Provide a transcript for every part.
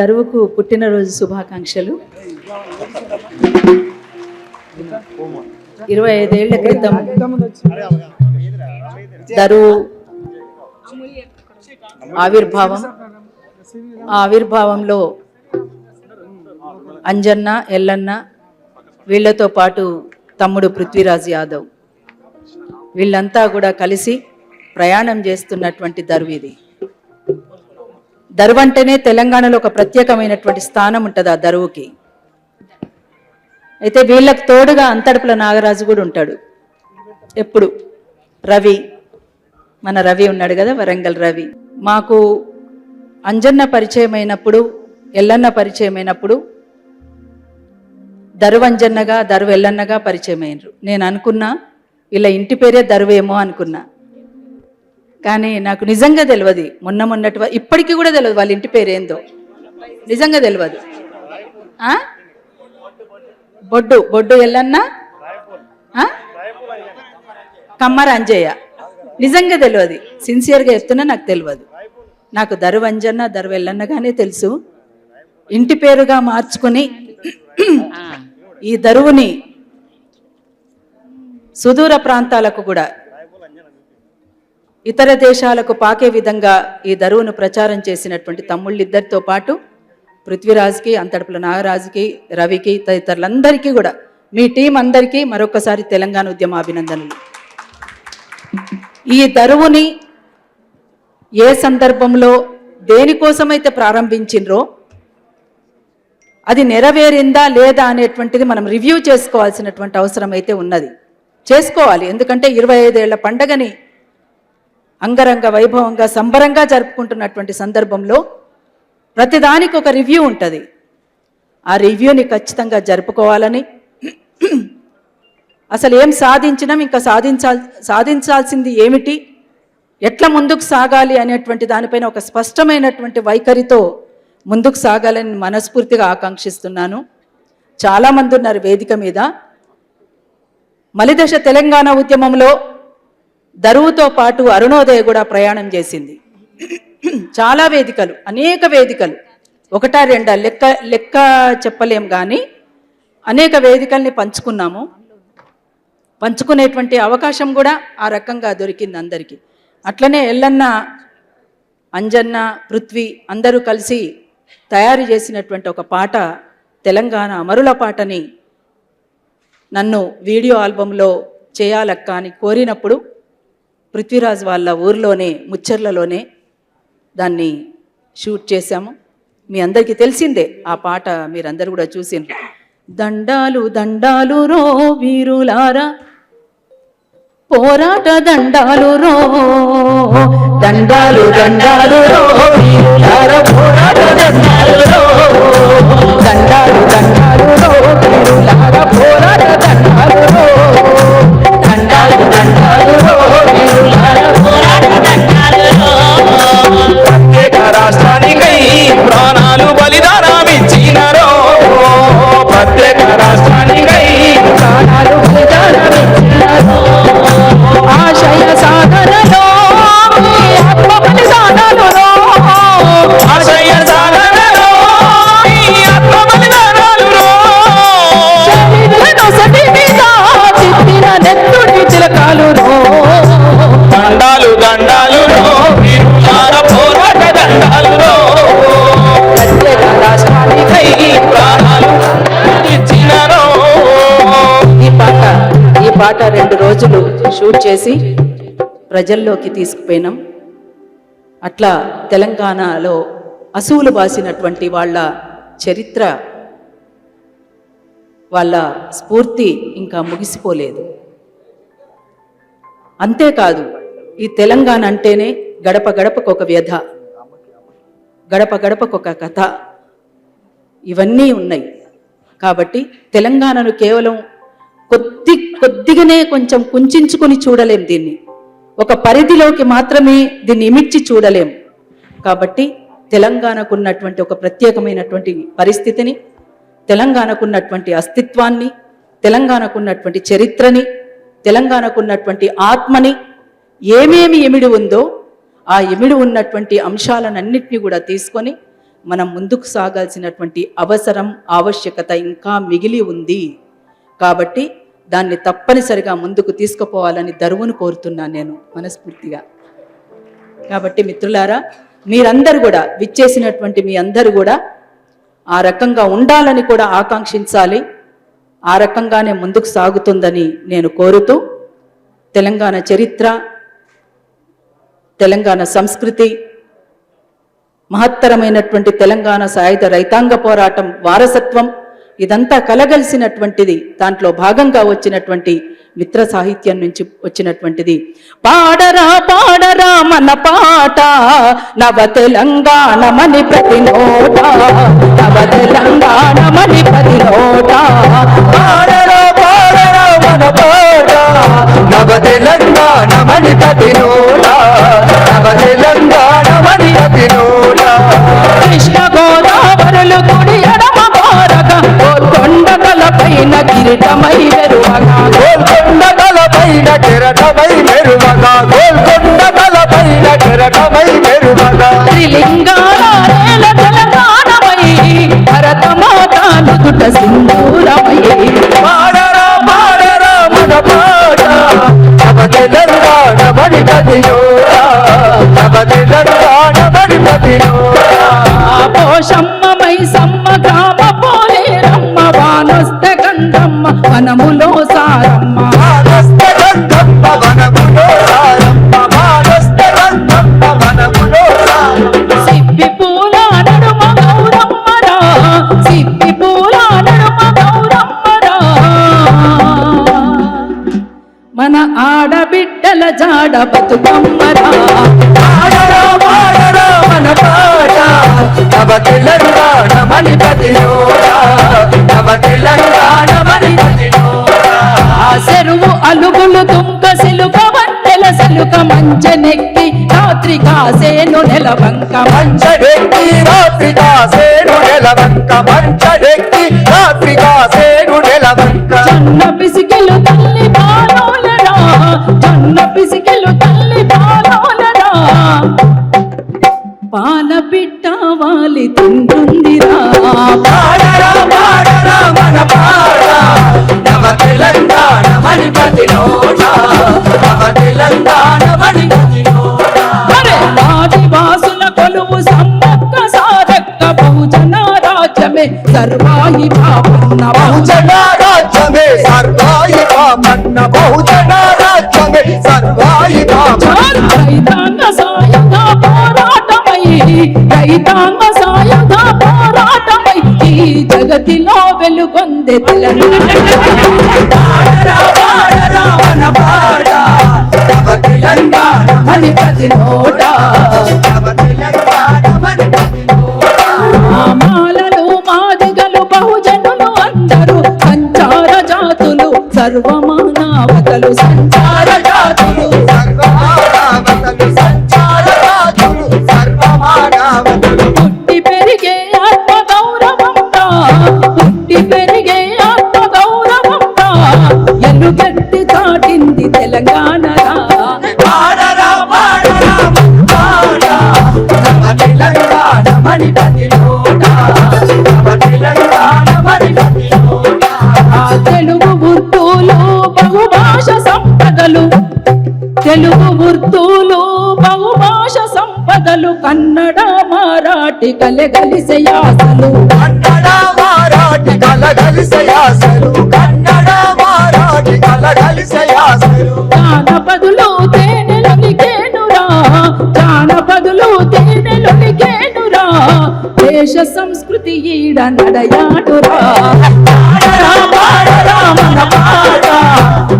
దరువుకు పుట్టినరోజు శుభాకాంక్షలు. 25 ఏళ్ల క్రితం దరువు ఆవిర్భావం, ఆ ఆవిర్భావంలో అంజన్న, ఎల్లన్న, వీళ్లతో పాటు తమ్ముడు పృథ్వీరాజ్ యాదవ్, వీళ్ళంతా కూడా కలిసి ప్రయాణం చేస్తున్నటువంటి దరువు ఇది. దరువు అంటేనే తెలంగాణలో ఒక ప్రత్యేకమైనటువంటి స్థానం ఉంటుంది ఆ దరువుకి. అయితే వీళ్ళకి తోడుగా అంతడుపుల నాగరాజు కూడా ఉంటాడు ఎప్పుడు. రవి, మన రవి ఉన్నాడు కదా, వరంగల్ రవి. మాకు అంజన్న పరిచయం అయినప్పుడు, ఎల్లన్న పరిచయం అయినప్పుడు దరువు అంజన్నగా, దరువు ఎల్లన్నగా పరిచయం అయినరు. నేను అనుకున్నా వీళ్ళ ఇంటి పేరే దరువేమో అనుకున్నా, కానీ నాకు నిజంగా తెలియదు. మొన్నటి ఇప్పటికీ కూడా తెలియదు వాళ్ళ ఇంటి పేరు ఏందో, నిజంగా తెలియదు. బొడ్డు ఎల్లన్న, కమ్మర అంజయ్య, నిజంగా తెలియదు. సిన్సియర్గా చెప్తున్నా, నాకు తెలియదు. నాకు దరువు అంజన్న, దరువు ఎల్లన్నగానే తెలుసు. ఇంటి పేరుగా మార్చుకుని ఈ దరువుని సుదూర ప్రాంతాలకు కూడా, ఇతర దేశాలకు పాకే విధంగా ఈ దరువును ప్రచారం చేసినటువంటి తమ్ముళ్ళిద్దరితో పాటు పృథ్వీరాజ్కి, అంతడుపుల నాగరాజుకి, రవికి, తదితరులందరికీ కూడా, మీ టీం అందరికీ మరొకసారి తెలంగాణ ఉద్యమ అభినందనలు. ఈ దరువుని ఏ సందర్భంలో దేనికోసమైతే ప్రారంభించినరో అది నెరవేరిందా లేదా అనేటువంటిది మనం రివ్యూ చేసుకోవాల్సినటువంటి అవసరం అయితే ఉన్నది, చేసుకోవాలి. ఎందుకంటే 25 ఏళ్ల పండగని అంగరంగ వైభవంగా సంబరంగా జరుపుకుంటున్నటువంటి సందర్భంలో ప్రతిదానికి ఒక రివ్యూ ఉంటుంది. ఆ రివ్యూని ఖచ్చితంగా జరుపుకోవాలని, అసలు ఏం సాధించినాం, ఇంకా సాధించాల్సింది ఏమిటి, ఎట్లా ముందుకు సాగాలి అనేటువంటి దానిపైన ఒక స్పష్టమైనటువంటి వైఖరితో ముందుకు సాగాలని మనస్ఫూర్తిగా ఆకాంక్షిస్తున్నాను. చాలామంది ఉన్నారు వేదిక మీద. మలిదశ తెలంగాణ ఉద్యమంలో దరువుతో పాటు అరుణోదయ కూడా ప్రయాణం చేసింది. చాలా వేదికలు, అనేక వేదికలు, ఒకటా రెండా లెక్క చెప్పలేం, కానీ అనేక వేదికల్ని పంచుకున్నాము. పంచుకునేటువంటి అవకాశం కూడా ఆ రకంగా దొరికింది అందరికీ. అట్లనే ఎల్లన్న, అంజన్న, పృథ్వీ అందరూ కలిసి తయారు చేసినటువంటి ఒక పాట, తెలంగాణ అమరుల పాటని నన్ను వీడియో ఆల్బంలో చేయాలక్క అని కోరినప్పుడు పృథ్వీరాజ్ వాళ్ళ ఊర్లోనే, ముచ్చర్లలోనే దాన్ని షూట్ చేశాము. మీ అందరికీ తెలిసిందే ఆ పాట, మీరందరూ కూడా చూసిండ్రు. దండాలు దండాలు రో వీరులారా, పోరాట దండాలు రో, దండాలు దండాలు రో వీరులారా, పోరాట దండాలు రో, దండాలు దండాలు రో వీరులారా, పోరాట దండాలు రో, దండాలు దండాలు రో వీరులారా, పోరాట దండాలు రో. ప్రత్యేక రాష్ట్రానికై ప్రాణాలు బలిదానమిచ్చినారో, ప్రత్యేక రాష్ట్రానికై ప్రాణాలు బలిదానమిచ్చినారో. ఆశయ సాధనలో ఆత్మ బలిదానాలులో, ఆశయ సాధనలో ఆత్మ బలిదానాలులో, సతి మీద చిత్తిన నెత్తుడి చిలకాలులో, దండాలు దండాలులో వీరులార పోరాట దండాలులో, ప్రత్యేక రాష్ట్రానికై ప్రాణాలు ఇచ్చినారో. ఈ పాట 2 రోజులు షూట్ చేసి ప్రజల్లోకి తీసుకుపోయినాం. అట్లా తెలంగాణలో అసూలు బాసినటువంటి వాళ్ళ చరిత్ర, వాళ్ళ స్ఫూర్తి ఇంకా ముగిసిపోలేదు. అంతేకాదు, ఈ తెలంగాణ అంటేనే గడప గడపకు ఒక వ్యధ, గడప గడపకు ఒక కథ, ఇవన్నీ ఉన్నాయి. కాబట్టి తెలంగాణను కేవలం కొద్దిగానే కొంచెం కుంచుకొని చూడలేం, దీన్ని ఒక పరిధిలోకి మాత్రమే దీన్ని ఇమిడ్చి చూడలేం. కాబట్టి తెలంగాణకు ఉన్నటువంటి ఒక ప్రత్యేకమైనటువంటి పరిస్థితిని, తెలంగాణకు ఉన్నటువంటి అస్తిత్వాన్ని, తెలంగాణకు ఉన్నటువంటి చరిత్రని, తెలంగాణకు ఉన్నటువంటి ఆత్మని, ఏమేమి ఎమిడి ఉందో ఆ ఎమిడి ఉన్నటువంటి అంశాలన్నింటినీ కూడా తీసుకొని మనం ముందుకు సాగాల్సినటువంటి అవసరం ఆవశ్యకత ఇంకా మిగిలి ఉంది. కాబట్టి దాన్ని తప్పనిసరిగా ముందుకు తీసుకుపోవాలని దరువును కోరుతున్నాను నేను మనస్ఫూర్తిగా. కాబట్టి మిత్రులారా, మీరందరూ కూడా విచ్చేసినటువంటి మీ అందరూ కూడా ఆ రకంగా ఉండాలని కూడా ఆకాంక్షించాలి. ఆ రకంగానే ముందుకు సాగుతుందని నేను కోరుతూ, తెలంగాణ చరిత్ర, తెలంగాణ సంస్కృతి, మహత్తరమైనటువంటి తెలంగాణ సాయుధ రైతాంగ పోరాటం వారసత్వం ఇదంతా కలగలిసినటువంటిది. దాంట్లో భాగంగా వచ్చినటువంటి మిత్ర సాహిత్యం నుంచి వచ్చినటువంటిది. పాడరా పాడరా మన పాట నవ తెలంగాణ మని ప్రతి నోట, నవ తెలంగాణ మని ప్రతి నోట. పాడరా పాడరా మన పాట నవ తెలంగాణ మని ప్రతి నోట, నవ తెలంగాణ మని ప్రతి నోట. కృష్ణ గోదావరులు కుడి ఎడమ కోరగా గోల్కొండ తలపైన కిరీటమై మెరువగా, గోల్కొండ తలపైన కిరీటమై మెరువగా, గోల్కొండ తలపైన కిరీటమై మెరువగా. త్రిలింగాల నేల తెలంగాణమై భరతమాత నుదుట సింధూరమై. పాడరా పాడరా మన పాట నవ తెలంగాణ మని ప్రతి నోట, నవ తెలంగాణ మని ప్రతి నోట. పోషమ్మమై సమ్మ గ్రామ పోలేరమ్మ వానొస్త గంధమ్మ వనములో సారమ్మ. మానస్త గంధమ్మ వనములో సారమ్మ, మానస్త గంధమ్మ వనములో సారమ్మ. సిప్పి పూల నడుమ గౌరమ్మరా, సిప్పి పూల నడుమ గౌరమ్మరా. మన ఆడబిడ్డల జాడ బతుకమ్మరా. పాడరా పాడరా మన పాట నవ తెలంగాణ మని ప్రతి నోట, నవ తెలంగాణ మని ప్రతి నోట. ఆ చెరువు అలుగులు తుంక సిలుక వన్నెల సెలుక మంచనెక్కి రాత్రి కాసేను నెలవంక. మంచడెక్కి రాత్రి కాసేను నెలవంక, మంచడెక్కి రాత్రి కాసేను నెలవంక. జొన్న పిసికెలు తల్లి పాలోలరా, జొన్న పిసికెలు తల్లి పాలోలరా. పాల పిట్ట వాలి తింటుందిరా. పాడరా పాడరా మన పాట నవ తెలంగాణ మని ప్రతి నోట, నవ తెలంగాణ మని ప్రతి నోట. ఆదివాసుల కొలువు సమ్మక్క సారక్క బహుజన రాజ్యమే సర్వాయి పాపన్న. బహుజన రాజ్యమే సర్వాయి పాపన్న, బహుజన రాజ్యమే సర్వాయి పాపన్న. రైతాంగ సాయుధ పోరాటమై, రైతాంగ సాయుధ పోరాటమై ఈ జగతిలో వెలుగొందే పాడరా పాడరా మన పాట నవ తెలంగాణ మని ప్రతి నోట, నవ తెలంగాణ మని ప్రతి నోట. మాలలు మాదిగలు బహుజనులు అందరూ సంచార జాతులు సర్వమానవతలు సంచార జాతులు. సర్వమానవతలు సంచార జాతులు, సర్వమానవతలు. పుట్టి పెరిగే ఆత్మ గౌరవంగా, పుట్టి పెరిగే ఆత్మ గౌరవంగా ఎలుగెత్తి చాటింది తెలంగాణరా. పాడరా పాడరా పాడ నవ తెలంగాణ మని ప్రతి నోట, నవ తెలంగాణ మని ప్రతి నోట. ఆ తెలుగు వృత్తులు బహుభాష సంపదలు, తెలుగు వృత్తులు బహుభాష సంపదలు కన్నడ మరాఠి కలగలిసే యాసలు. కన్నడ మరాఠి కలగలిసే యాసలు, కన్నడ మరాఠి కలగలిసే యాసలు. జానపదులు తేనెలొలికేనురా, జానపదులు తేనెలొలికేనురా. దేశ సంస్కృతి ఈడ నడయాడురా. పాడరా పాడరా మన పాట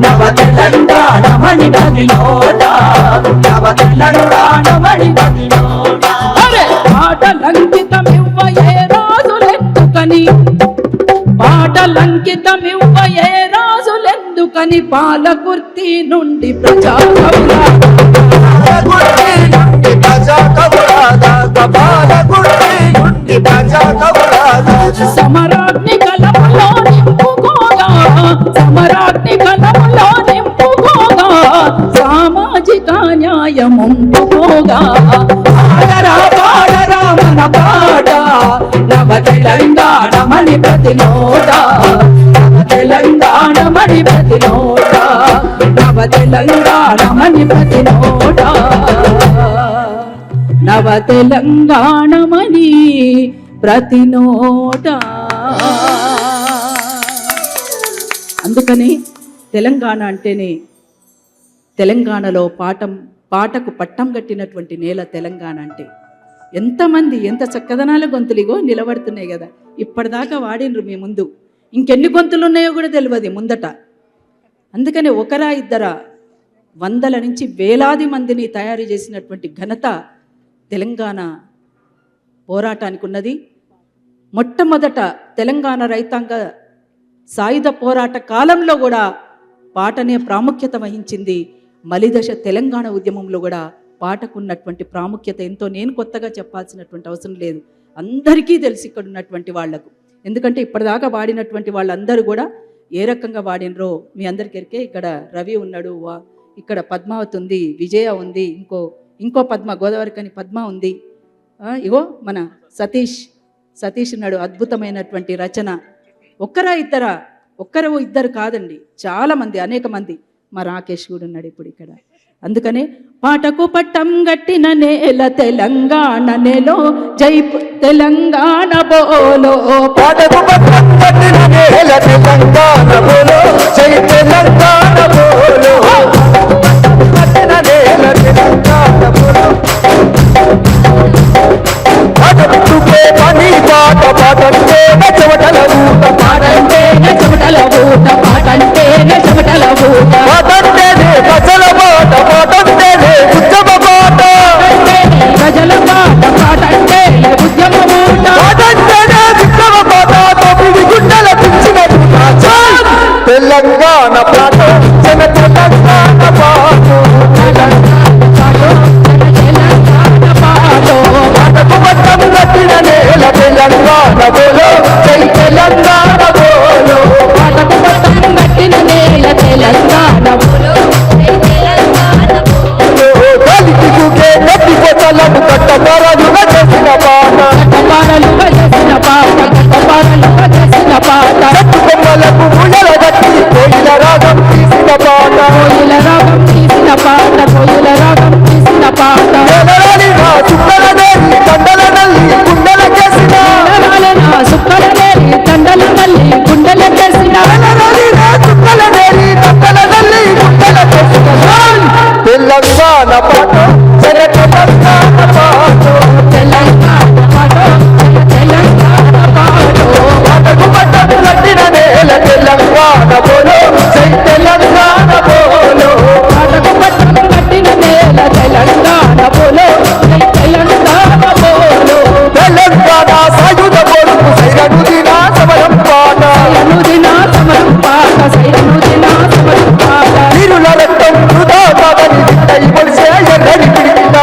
నవ తెలంగాణ మని ప్రతి నోట, నవ తెలంగాణ మని ప్రతి నోట. అరే పాటలంకితమివ్వయే రాజులెందుకని, పాటలంకితమివ్వయే రాజులెందుకని పాలకుర్తి నుండి ప్రజా కవులా. పాలకుర్తి నుండి ప్రజా కవులా దాకా, పాలకుర్తి నుండి ప్రజా కవులా దాకా. సమరాగ్ని కలములో నింపుకోగా, సమరాగ్ని కలములో నింపుకోగా సామాజిక న్యాయముంపుకోగా. పాడరా పాడరా మన పాట తెలంగాణమని ప్రతి నోట నవ తెలంగాణమని ప్రతి నోట నవ తెలంగాణమని ప్రతి నోట నవ తెలంగాణమని ప్రతి నోట. అందుకని తెలంగాణ అంటేనే తెలంగాణలో పాటకు పట్టం కట్టినటువంటి నేల తెలంగాణ అంటే. ఎంతమంది ఎంత చక్కదనాల గొంతులిగో నిలబడుతున్నాయి కదా, ఇప్పటిదాకా వాడినరు మీ ముందు. ఇంకెన్ని గొంతులు ఉన్నాయో కూడా తెలియదు ముందట. అందుకని ఒకరా ఇద్దరా వందల నుంచి వేలాది మందిని తయారు చేసినటువంటి ఘనత తెలంగాణ పోరాటానికి ఉన్నది. మొట్టమొదట తెలంగాణ రైతాంగ సాయుధ పోరాట కాలంలో కూడా పాటనే ప్రాముఖ్యత వహించింది. మలిదశ తెలంగాణ ఉద్యమంలో కూడా పాటకున్నటువంటి ప్రాముఖ్యత ఎంతో నేను కొత్తగా చెప్పాల్సినటువంటి అవసరం లేదు, అందరికీ తెలిసి ఇక్కడ ఉన్నటువంటి వాళ్లకు. ఎందుకంటే ఇప్పటిదాకా వాడినటువంటి వాళ్ళందరూ కూడా ఏ రకంగా వాడినరో మీ అందరికీ. ఇక్కడ రవి ఉన్నాడు, ఇక్కడ పద్మావతి ఉంది, విజయ ఉంది, ఇంకో పద్మ గోదావరికని పద్మ ఉంది, ఇగో మన సతీష్ ఉన్నాడు. అద్భుతమైనటువంటి రచన. ఒక్కరా ఇద్దరా? ఒక్కరు ఇద్దరు కాదండి, చాలా మంది, అనేక మంది. మా రాకేష్ కూడా ఉన్నాడు ఇప్పుడు ఇక్కడ. అందుకనే పాటకు పట్టం గట్టిన నేల తెలంగాణ నేలో జై తెలంగాణ బోలో. పాటకు పట్టం గట్టిన నేల తెలంగాణ బోలో జై తెలంగాణ బోలో. పట్టిన నేల తెలంగాణ బోలో. పాటకే పని పాట పాటంటే చెమటల ఊట పాటంటే చెమటల ఊట పాటంటే చెమటల ఊట పాటంటేనే ప్రజల పాట పాటంటేనే ఉద్యమ పాట ప్రజల పాట పాటంటే ఉద్యమ ఊట పాటంటేనే ఉద్యమ పాట తొమ్మిది గుండెల పిలిచిన తెలంగాణ పాట జన తెలంగాణ పాట పాటకు పట్టం కట్టిన నేల తెలంగాణ బోలో జై తెలంగాణ బోలో. పాటకు పట్టం కట్టిన నేల తెలంగాణ బోలో జై తెలంగాణ బోలో. కలికికే కట్టిపోతలను కట్టపారలుగా చేసిన పాట కట్టపారలుగా చేసిన పాట కట్టపారలుగా చేసిన పాట కట్టుకొమ్మలకు ముళ్ళల గట్టి కోయిల రాగం తీసిన పాట కోయిల రాగం తీసిన పాట కోయిల రాగం తీసిన పాట నెలరాని నా చుక్కల నేలి దండల నల్లి గుండెల చేసిన నా సుక్కల నేలి దండల నల్లి గుండెల చేసిన నెలరాని నా చుక్కల నేలి దండల నల్లి గుండెల చేసిన తెలంగాణ పాట జన తెలంగాణ పాట తెలంగాణ పాట తెలంగాణ పాట పాటకు పట్టం కట్టిన నేల తెలంగాణ బోలో జై తెలంగాణ బోలో. పాటకు పట్టం కట్టిన నేల తెలంగాణ బోలో జై తెలంగాణ బోలో. తెలంగాణ సాయుధ కొడుకు సైరనుదిన సమరం పాట సైరనుదిన సమరం పాట సైరనుదిన సమరం పాట వీరుల రక్తం వృధా కాదని విట్టై పొలిసే ఎర్రని పిడికిట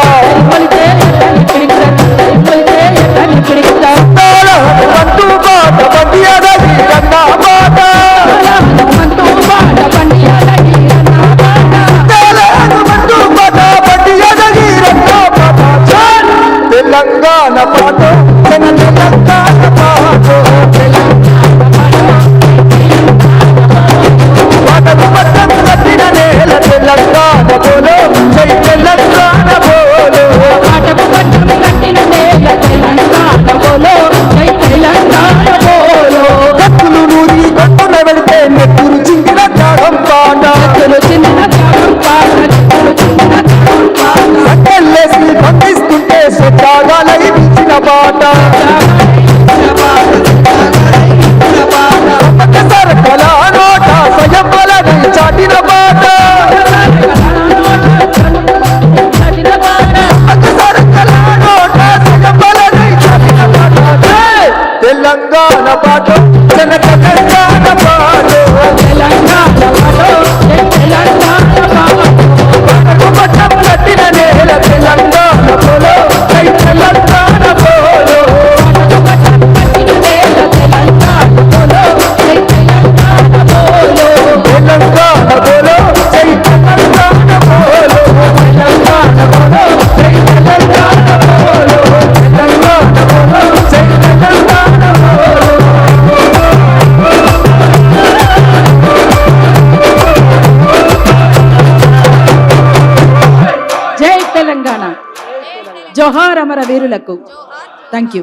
మొలితే ఎట్టని పిడికిట మొలితే ఎట్టని పిడికిట మంటూ పాట బండియాదది కన్నా పాట మంటూ పాట బండియాదది కన్నా పాట మంటూ పాట బండియాదది కన్నా పాట తెలంగాణ పాట జన తెలంగాణ పాట పాటకు పట్టం కట్టిన నేల తెలంగాణ బోలో జై తెలంగాణ బోలో. పాటకు పట్టం కట్టిన నేల తెలంగాణ బోలో జై తెలంగాణ బోలో. కత్తులు నూరి కట్టున వెళితే నెత్తురు చింగిన త్యాగం పాట చెట్టులు చిన్న త్యాగం పాట చెట్టులు చిన్న త్యాగం పాట సట్టెల్లేసి బంధిస్తుంటే సొట్టాగాలై పిలిచిన పాట సరకల నోట స్వయం బలని చాటిన పాట సరకల నోట స్వయం బలని చాటిన పాట తెలంగాణ పాట జన తెలంగాణ పాట తెలంగాణ పాట జై తెలంగాణ పాట పాటకు పట్టం కట్టిన నేల తెలంగాణ బోలో జై తెలంగాణ బోలో. తెలంగాణ బోలో జై తెలంగాణ బోలో. తెలంగాణ బోలో జై తెలంగాణ బోలో. తెలంగాణ బోలో జై తెలంగాణ బోలో. తెలంగాణ. జోహార్ అమర వీరులకు. Thank you.